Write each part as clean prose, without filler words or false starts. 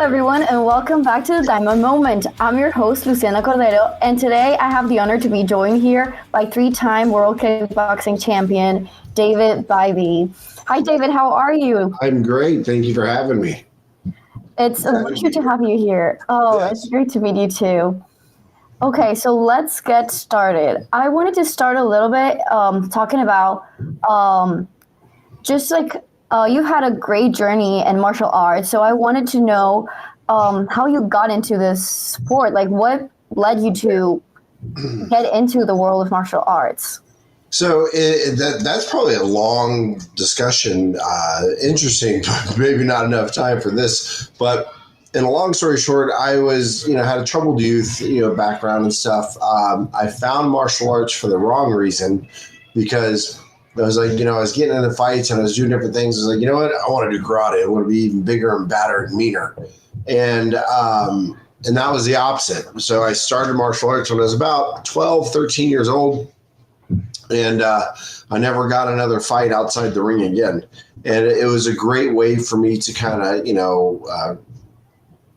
everyone, and welcome back to the Diamond Moment. I'm your host, Luciana Cordero, and today I have the honor to be joined here by three-time world kickboxing champion, David Bybee. Hi, David. How are you? I'm great. Thank you for having me. It's a pleasure to have you here. Oh, yes. It's great to meet you too. Okay, so let's get started. I wanted to start a little bit talking about just like you had a great journey in martial arts. So I wanted to know how you got into this sport. Like, what led you to get into the world of martial arts? So that's probably a long discussion, interesting, but maybe not enough time for this. But in a long story short, I was, had a troubled youth, background and stuff. I found martial arts for the wrong reason because I was like, I was getting into fights and I was doing different things. I was like, you know what? I want to do karate. I want to be even bigger and badder and meaner. And that was the opposite. So I started martial arts when I was about 12, 13 years old. And I never got another fight outside the ring again. And it was a great way for me to kind of,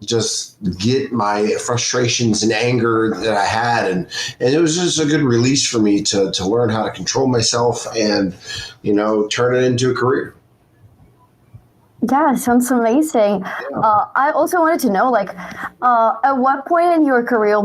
just get my frustrations and anger that I had. And it was just a good release for me to learn how to control myself and, turn it into a career. Yeah, sounds amazing. Yeah. I also wanted to know, at what point in your career,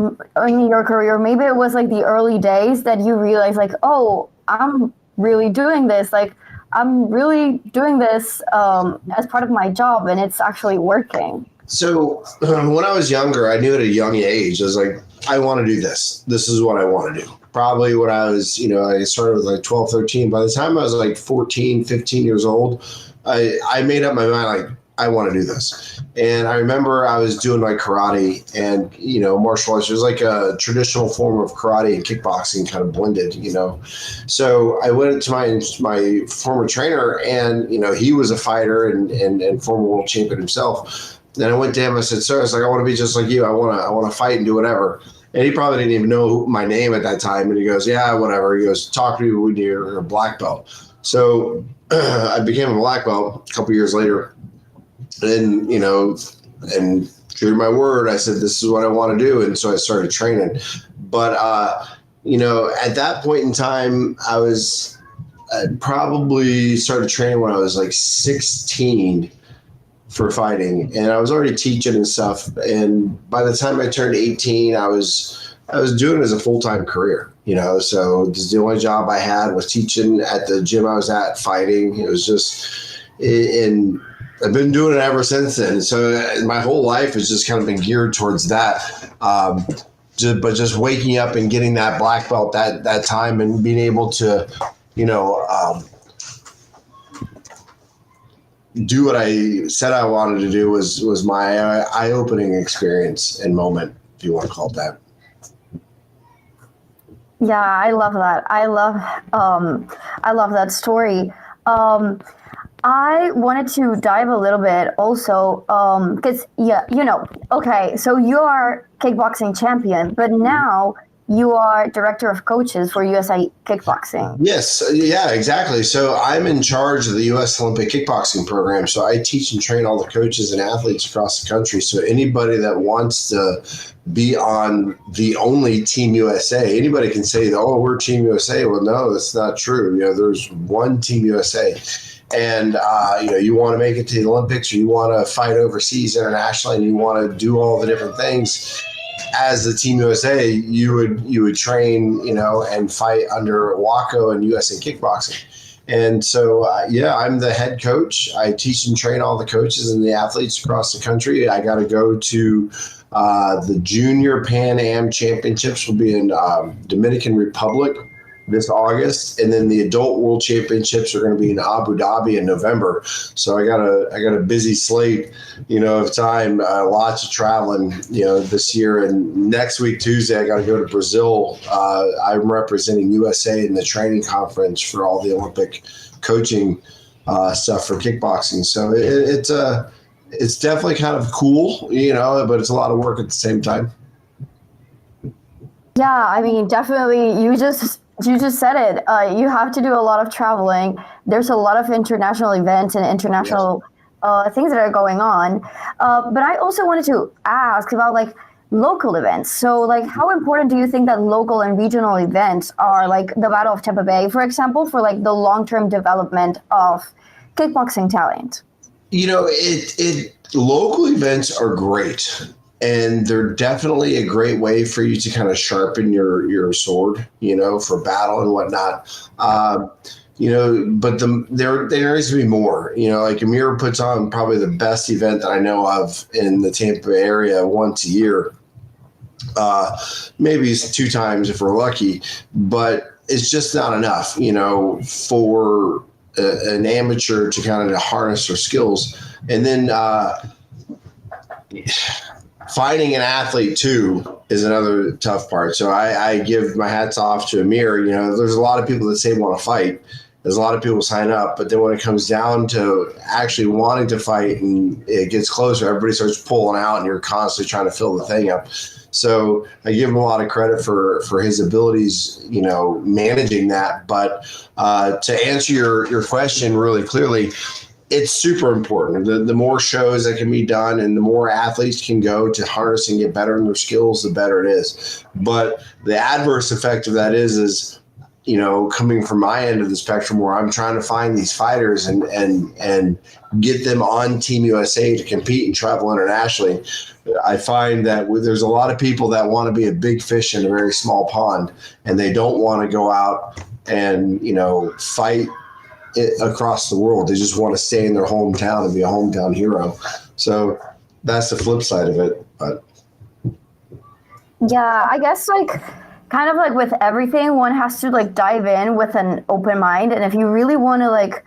maybe it was like the early days that you realized, like, oh, I'm really doing this. Like, I'm really doing this as part of my job, and it's actually working. So when I was younger, I knew at a young age, I was like, I want to do this. This is what I want to do. Probably when I was, I started with like 12, 13. By the time I was like 14, 15 years old, I made up my mind, like, I want to do this. And I remember I was doing like karate and, martial arts. It was like a traditional form of karate and kickboxing kind of blended, So I went to my former trainer and, he was a fighter and former world champion himself. And I went to him, I said, sir, I want to be just like you. I want to fight and do whatever. And he probably didn't even know my name at that time. And he goes, yeah, whatever. He goes, talk to me when you're a black belt. So I became a black belt a couple years later. And, and true to my word, I said, this is what I want to do. And so I started training. But, at that point in time, I probably started training when I was like 16 for fighting, and I was already teaching and stuff. And by the time I turned 18, I was doing it as a full-time career, so this is the only job I had was teaching at the gym I was at, fighting. It was just, and I've been doing it ever since then. So my whole life has just kind of been geared towards that. But just waking up and getting that black belt that time and being able to, do what I said I wanted to do was my eye-opening experience and moment, if you want to call it that. Yeah, I love that. I love that story. I wanted to dive a little bit also, because okay, so you are kickboxing champion, but now you are director of coaches for USA Kickboxing. Yes, yeah, exactly. So I'm in charge of the U.S. Olympic Kickboxing program. So I teach and train all the coaches and athletes across the country. So anybody that wants to be on the only Team USA, anybody can say, oh, we're Team USA. Well, no, that's not true. There's one Team USA. And, you want to make it to the Olympics, or you want to fight overseas internationally, and you want to do all the different things. As the Team USA, you would train, and fight under WACO and USA Kickboxing. And so, I'm the head coach. I teach and train all the coaches and the athletes across the country. I got to go to the Junior Pan Am Championships will be in Dominican Republic this August, and then the Adult World Championships are going to be in Abu Dhabi in November. So I got a busy slate, of time, lots of traveling, this year. And next week, Tuesday, I got to go to Brazil. I'm representing USA in the training conference for all the Olympic coaching stuff for kickboxing. So it's definitely kind of cool, but it's a lot of work at the same time. Yeah, I mean, definitely. You just said it. You have to do a lot of traveling. There's a lot of international events and international things that are going on. But I also wanted to ask about like local events. So like how important do you think that local and regional events are, like the Battle of Tampa Bay, for example, for like the long-term development of kickboxing talent? It local events are great, and they're definitely a great way for you to kind of sharpen your sword, for battle and whatnot. But there needs to be more. Like Amir puts on probably the best event that I know of in the Tampa Bay area once a year. Maybe it's 2 times if we're lucky, but it's just not enough, for an amateur to kind of harness their skills. And then finding an athlete too is another tough part. So I give my hats off to Amir. There's a lot of people that say want to fight. There's a lot of people sign up, but then when it comes down to actually wanting to fight and it gets closer, everybody starts pulling out and you're constantly trying to fill the thing up. So I give him a lot of credit for his abilities, managing that. But to answer your question really clearly, it's super important. The more shows that can be done and the more athletes can go to harness and get better in their skills, the better it is. But the adverse effect of that is coming from my end of the spectrum where I'm trying to find these fighters and get them on Team USA to compete and travel internationally. I find that there's a lot of people that want to be a big fish in a very small pond, and they don't want to go out and, fight across the world. They just want to stay in their hometown and be a hometown hero. So that's the flip side of it. But yeah, I guess like kind of like with everything, one has to like dive in with an open mind. And if you really want to like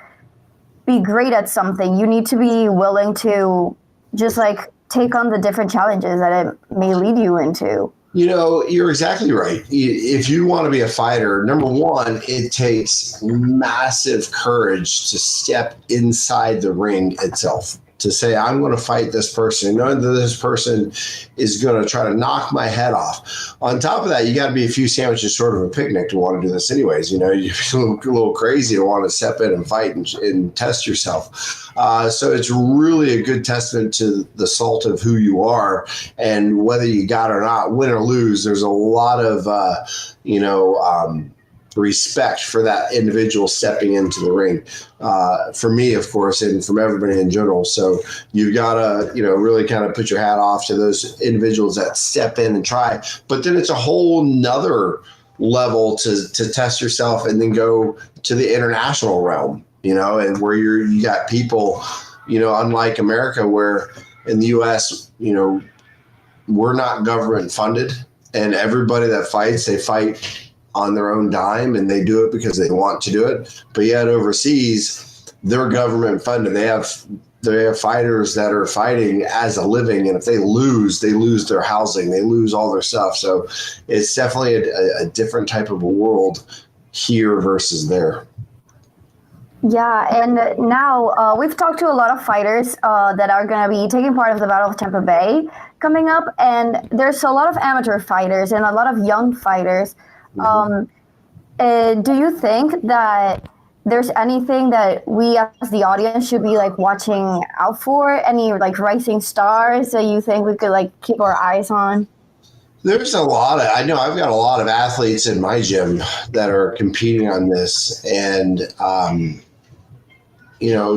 be great at something, you need to be willing to just like take on the different challenges that it may lead you into. You're exactly right. If you want to be a fighter, number one, it takes massive courage to step inside the ring itself. To say, I'm going to fight this person, knowing that this person is going to try to knock my head off. On top of that, you got to be a few sandwiches short of a picnic to want to do this anyways. You're a little crazy to want to step in and fight and test yourself. So it's really a good testament to the salt of who you are, and whether you got it or not, win or lose, there's a lot of, respect for that individual stepping into the ring, for me, of course, and from everybody in general. So you've got to, really kind of put your hat off to those individuals that step in and try. But then it's a whole nother level to test yourself and then go to the international realm, and where you got people, unlike America, where in the U.S., we're not government funded, and everybody that fights, they fight on their own dime, and they do it because they want to do it. But yet overseas, they're government funded. They have fighters that are fighting as a living, and if they lose their housing, they lose all their stuff. So it's definitely a different type of a world here versus there. Yeah, and now we've talked to a lot of fighters that are going to be taking part of the Battle of Tampa Bay coming up, and there's a lot of amateur fighters and a lot of young fighters. Do you think that there's anything that we as the audience should be like watching out for? Any like rising stars that you think we could like keep our eyes on? There's I know I've got a lot of athletes in my gym that are competing on this, and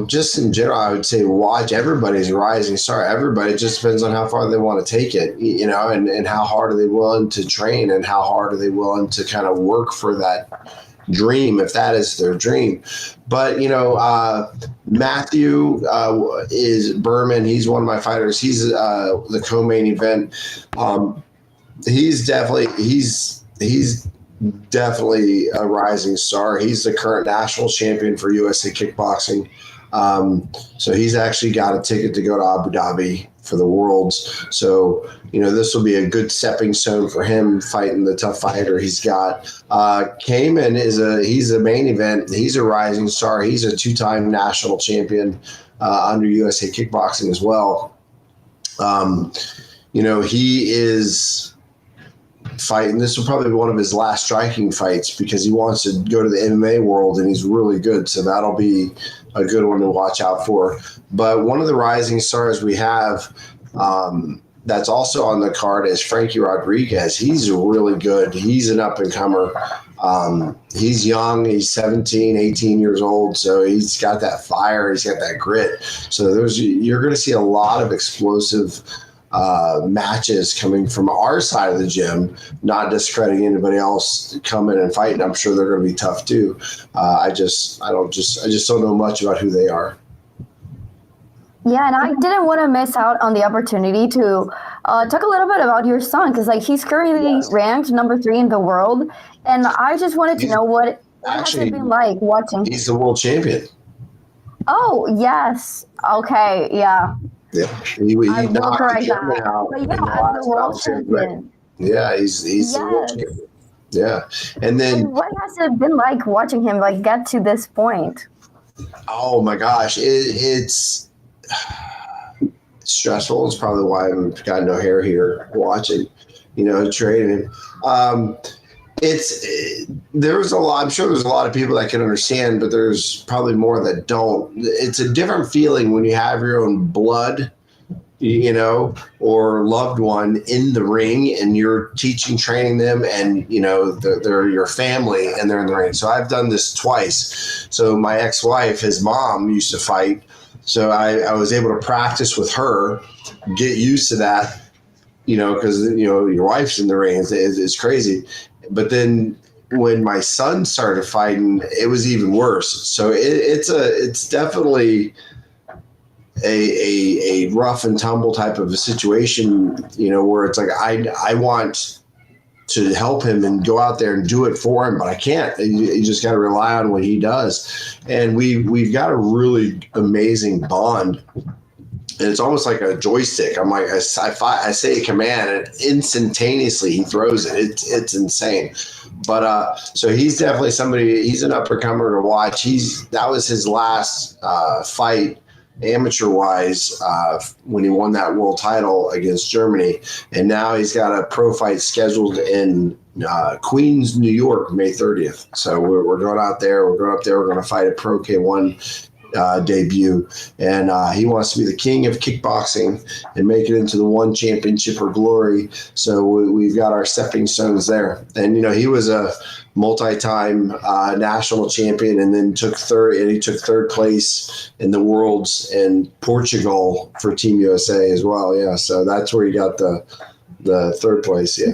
just in general, I would say watch. Everybody's a rising star. Everybody, it just depends on how far they want to take it, and how hard are they willing to train, and how hard are they willing to kind of work for that dream, if that is their dream. But, Matthew is Berman. He's one of my fighters. He's the co-main event. He's definitely a rising star. He's the current national champion for USA Kickboxing. So he's actually got a ticket to go to Abu Dhabi for the Worlds. So, this will be a good stepping stone for him fighting the tough fighter he's got. Cayman he's a main event. He's a rising star. He's a 2-time national champion under USA Kickboxing as well. He is fight, and this will probably be one of his last striking fights because he wants to go to the MMA world, and he's really good. So that'll be a good one to watch out for. But one of the rising stars we have that's also on the card is Frankie Rodriguez. He's really good. He's an up-and-comer. He's young. He's 17, 18 years old. So he's got that fire. He's got that grit. So you're going to see a lot of explosive matches coming from our side of the gym, not discrediting anybody else coming and fighting. I'm sure they're going to be tough too. I just don't know much about who they are. Yeah, and I didn't want to miss out on the opportunity to talk a little bit about your son, because like he's currently ranked number 3 in the world, and I just wanted to know what has it been like watching. He's the world champion. Oh yes, okay, yeah. Yeah, he knocked the German out. But yeah, the world champion. Yeah, he's the world champion. Yeah, and then what has it been like watching him like get to this point? Oh my gosh, it's stressful. It's probably why I've got no hair here watching, training. There's a lot. I'm sure there's a lot of people that can understand, but there's probably more that don't. It's a different feeling when you have your own blood, or loved one in the ring, and you're teaching, training them, and they're your family and they're in the ring. So I've done this twice. So my ex-wife, his mom, used to fight. So I was able to practice with her, get used to that, because your wife's in the ring. It's crazy. But then when my son started fighting, it was even worse. So it's definitely a rough and tumble type of a situation, where it's like I want to help him and go out there and do it for him, but I can't. You just got to rely on what he does. And we've got a really amazing bond. And it's almost like a joystick. I'm like, I say a command, and instantaneously he throws it. It's insane. But so he's definitely somebody. He's an up-and-comer to watch. That was his last fight, amateur-wise, when he won that world title against Germany, and now he's got a pro fight scheduled in Queens, New York, May 30th. So we're going out there. We're going up there. We're going to fight a Pro K1 debut, and he wants to be the king of kickboxing and make it into the one championship or glory. So we've got our stepping stones there. And he was a multi-time national champion, and then took third place in the Worlds in Portugal for Team USA as well. Yeah, so that's where he got the third place. Yeah.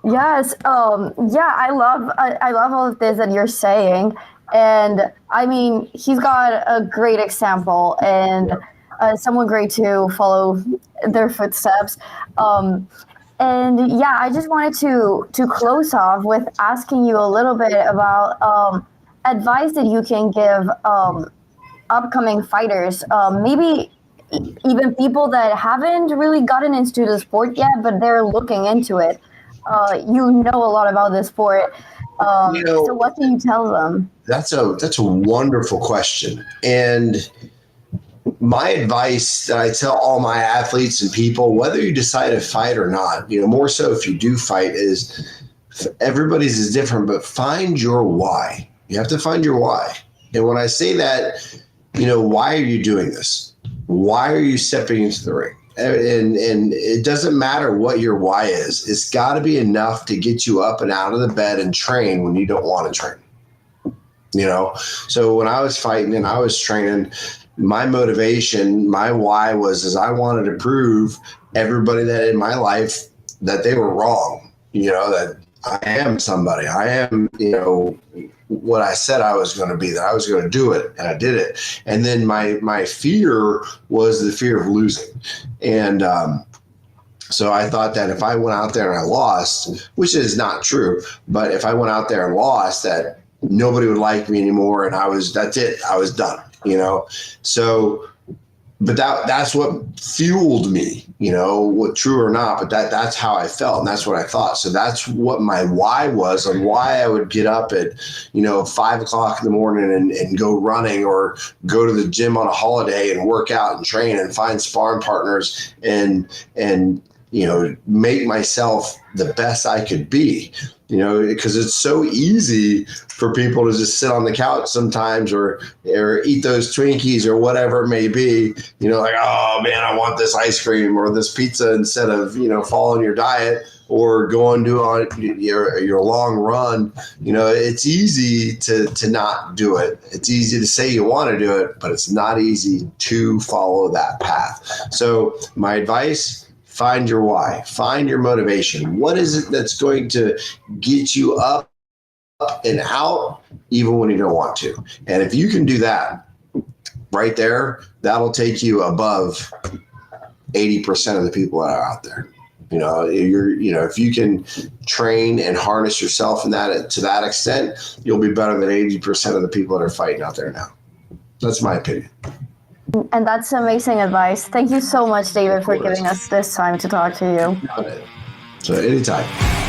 Yes. I love all of this that you're saying. And I mean, he's got a great example and someone great to follow their footsteps. And yeah, I just wanted to close off with asking you a little bit about advice that you can give upcoming fighters, maybe even people that haven't really gotten into the sport yet, but they're looking into it. You know a lot about this sport. So what can you tell them? That's a wonderful question. And my advice that I tell all my athletes and people, whether you decide to fight or not, more so if you do fight, is everybody's is different, but find your why. You have to find your why. And when I say that, why are you doing this? Why are you stepping into the ring? And it doesn't matter what your why is. It's got to be enough to get you up and out of the bed and train when you don't want to train. So when I was fighting and I was training, my motivation, my why was I wanted to prove everybody that in my life that they were wrong. That I am somebody. I am, what I said I was going to be, that I was going to do it, and I did it. And then my fear was the fear of losing. And so I thought that if I went out there and I lost, which is not true, but if I went out there and lost, that nobody would like me anymore, and that's it. I was done, So, but that's what fueled me, what true or not, but that's how I felt, and that's what I thought. So that's what my why was, and why I would get up at 5 o'clock in the morning and go running, or go to the gym on a holiday and work out and train and find sparring partners and make myself the best I could be, because it's so easy for people to just sit on the couch sometimes or eat those Twinkies or whatever it may be, like, oh man, I want this ice cream or this pizza instead of, following your diet or going to on your long run. It's easy to not do it. It's easy to say you want to do it, but it's not easy to follow that path. So my advice, find your why, find your motivation. What is it that's going to get you up and out even when you don't want to? And if you can do that right there, that'll take you above 80% of the people that are out there. If you can train and harness yourself in that to that extent, you'll be better than 80% of the people that are fighting out there now. That's my opinion. And that's amazing advice. Thank you so much, David, for giving us this time to talk to you. So anytime.